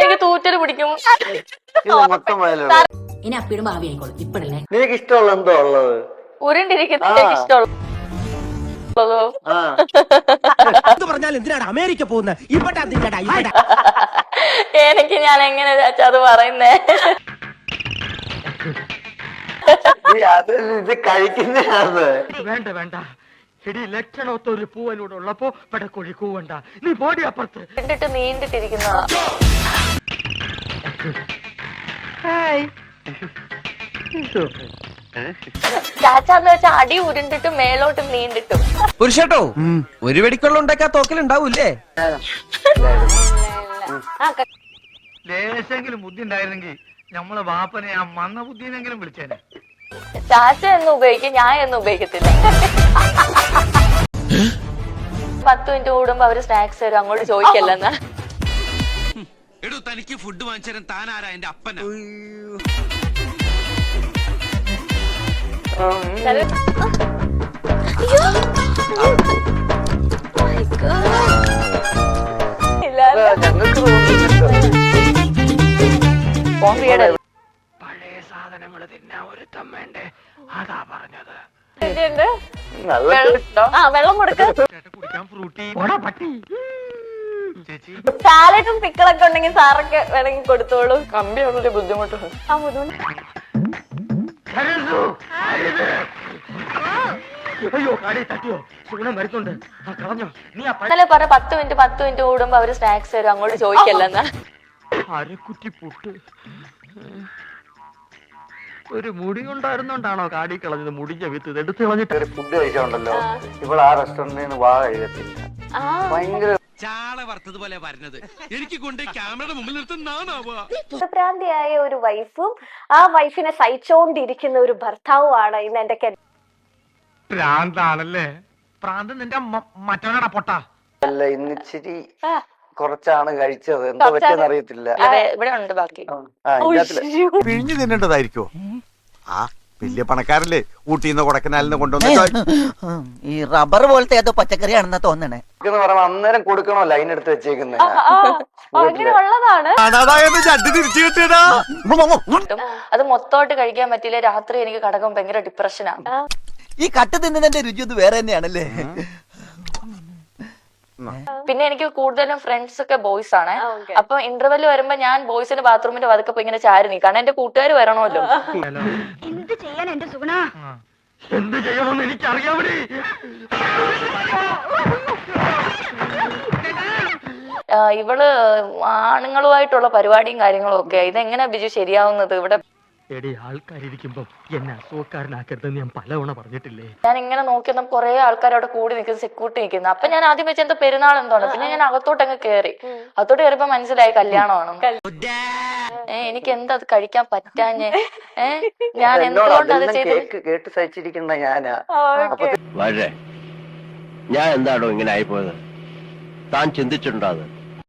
എനിക്ക് തൂറ്റല് പിടിക്കും. ഇനി അപ്പിടും ഭാവി ആയിക്കോളും. ഇപ്പഴല്ലേ നിനക്ക് ഇഷ്ടമുള്ള എന്തോ ഉള്ളത്? ഉരുണ്ടിരിക്കുന്ന എനിക്ക് ഇഷ്ടമുള്ളൂ. അമേരിക്ക പോകുന്ന എനിക്ക് ഞാൻ എങ്ങനെ അത് പറയുന്നേ? ഇത് കഴിക്കുന്നതാണ്. വേണ്ട വേണ്ട എടി ലക്ഷണമൊത്ത ഒരു പൂവനോട് ഉള്ളപ്പോ പടക്കൊഴി കൂവണ്ട, നീ ബോഡി അപ്പുറത്ത് ഇട്ടിട്ട് നീണ്ടിട്ടിരിക്കുന്നതാ. ചാച്ചാന്ന് വെച്ചാൽ അടി ഉരുണ്ടിട്ടും മേലോട്ട് നീണ്ടിട്ടും. പുരുഷട്ടോ, ഒരു വെടിക്കൊള്ള ഉണ്ടാക്കാ തോക്കലുണ്ടാവൂല്ലേ? ലേശെങ്കിലും ബുദ്ധി ഉണ്ടായിരുന്നെങ്കിൽ നമ്മളെ വാപ്പനെ ആ മന്ന ബുദ്ധിനെങ്കിലും വിളിച്ചേനെ. ചാച്ച എന്ന് ഉപയോഗിക്കും, ഞാൻ എന്ന് ഉപയോഗിക്കത്തില്ല. 10 മിനിറ്റ് കൂടുമ്പോ അവര് സ്നാക്സ് തരും, അങ്ങോട്ട് ചോദിക്കല്ലെന്നാ. തനിക്ക് ഫുഡ് വാങ്ങിച്ചാൽ താനാരാ? എന്റെ അപ്പന. പഴയ സാധനങ്ങൾ തിന്നാ ഒരുത്തം വേണ്ടേ, അതാ പറഞ്ഞത്. വെള്ളം കൊടുക്ക. കുടിക്കാൻ ഫ്രൂട്ടി പട്ടി. ചേച്ചി സാലഡും പിക്കളൊക്കെ ഉണ്ടെങ്കിൽ സാറൊക്കെ വേണമെങ്കിൽ കൊടുത്തോളൂ. കമ്പിയുള്ള ബുദ്ധിമുട്ടുണ്ട്. ആ ബുദ്ധിമുട്ട്. അയ്യോ കാടി തട്ടിയോ, സുഗുണം വരുന്നുണ്ട്. കളഞ്ഞോ നീ? ഇന്നലെ പറഞ്ഞ 10 മിനിറ്റ് കൂടുമ്പോ അവര് സ്നാക്സ് തരും, അങ്ങോട്ട് ചോദിക്കല്ലെന്നാ. അരക്കുറ്റി പുട്ട്. ഒരു മുടി കൊണ്ടായിരുന്നോണ്ടാണോ കാടി കളഞ്ഞത്? മുടിഞ്ഞ വിത്ത് എടുത്ത് കളഞ്ഞിട്ട് ഫുഡ് കഴിച്ചോണ്ടല്ലോ ഇവിടെ ആ റെസ്റ്റോറന്റിൽ നിന്ന് വാ കഴുകത്തില്ല. ഭയങ്കര ചാള വറുത്തതുപോലെ വരുന്നത് എനിക്ക് കൊണ്ട് ക്യാമറയുടെ മുമ്പിൽ നിർത്തുന്ന പ്രാന്തിയായ ഒരു വൈഫും ആ വൈഫിനെ സഹിച്ചോണ്ടിരിക്കുന്ന ഒരു ഭർത്താവുമാണ് ഇന്ന് എന്റെ പ്രാന്താണല്ലേ? പ്രാന്ത് നിന്റെ മറ്റവനാടാ പൊട്ടാ. അല്ല, ഇന്നിച്ചിരി കുറച്ചാണ് കഴിച്ചത്, എന്തോ പറ്റിയെന്ന് അറിയത്തില്ല. ഇവിടെ ഉണ്ട് ബാക്കി. പിഴിഞ്ഞു തിന്നേണ്ടതായിരിക്കോ? ആ വലിയ പണക്കാരല്ലേ ഊട്ടിന്ന് കൊടക്കനാലിന്ന് കൊണ്ടുവന്ന ഈ റബ്ബർ പോലത്തെ ഏതോ പച്ചക്കറിയാണെന്നാ തോന്നണേ. പറയുമ്പോ അന്നേരം കൊടുക്കണോ ലൈൻ എടുത്ത് വെച്ചേക്കുന്നത്. അങ്ങനെ ഉള്ളതാണ്. തിരിച്ചു കിട്ടിയടാ. അത് മൊത്തമായിട്ട് കഴിക്കാൻ പറ്റില്ല. രാത്രി എനിക്ക് കിടക്കുമ്പോ ഭയങ്കര ഡിപ്രഷനാണ്. ഈ കട്ട് തിന്നതിന്റെ രുചി ഒന്ന് വേറെ തന്നെയാണല്ലേ. പിന്നെ എനിക്ക് കൂടുതലും ഫ്രണ്ട്സ് ഒക്കെ ബോയ്സ് ആണ്. അപ്പൊ ഇന്റർവെല് വരുമ്പോ ഞാൻ ബോയ്സിന്റെ ബാത്റൂമിന്റെ വതക്കെ പോയി ഇങ്ങനെ ചാരി നീ, കാരണം എന്റെ കൂട്ടുകാർ വരണമല്ലോ. എന്ത് ചെയ്യാൻ എന്റെ സുഗുണ? എന്ത് ചെയ്യണമെന്ന് എനിക്കറിയാം. ഇവള് ആണുങ്ങളുമായിട്ടുള്ള പരിപാടിയും കാര്യങ്ങളും ഒക്കെ. ഇതെങ്ങനെ ബിജു ശരിയാവുന്നത്? ഇവിടെ എടി ആൾക്കാരിയ്ക്കുമ്പോ എന്നെ അസുഖക്കാരനാക്കരുതെന്ന് ഞാൻ പലവണ പറഞ്ഞിട്ടില്ലേ? ഞാൻ ഇങ്ങനെ നോക്കിയപ്പോ കുറെ ആൾക്കാർ അവിടെ കൂടി നിൽക്കുന്നു, സെക്യൂരിറ്റി നിൽക്കുന്നു. അപ്പൊ ഞാൻ ആദ്യം വെച്ച എന്താ പെരുന്നാൾ എന്താണ്. പിന്നെ ഞാൻ അകത്തോട്ട് അങ്ങ് കേറി. അകത്തോട്ട് കയറിയപ്പോ മനസ്സിലായി കല്യാണമാണ്. എനിക്ക് എന്താ അത് കഴിക്കാൻ പറ്റാഞ്ഞേ? ഞാൻ എന്തുകൊണ്ട് അത് ചെയ്ത് കേട്ട് സഹിച്ചിരിക്കുന്ന ഞാനാ. വളരെ ഞാൻ എന്താണോ ഇങ്ങനെ ആയിപ്പോയത്? താൻ ചിന്തിച്ചിട്ടുണ്ടോ അത്?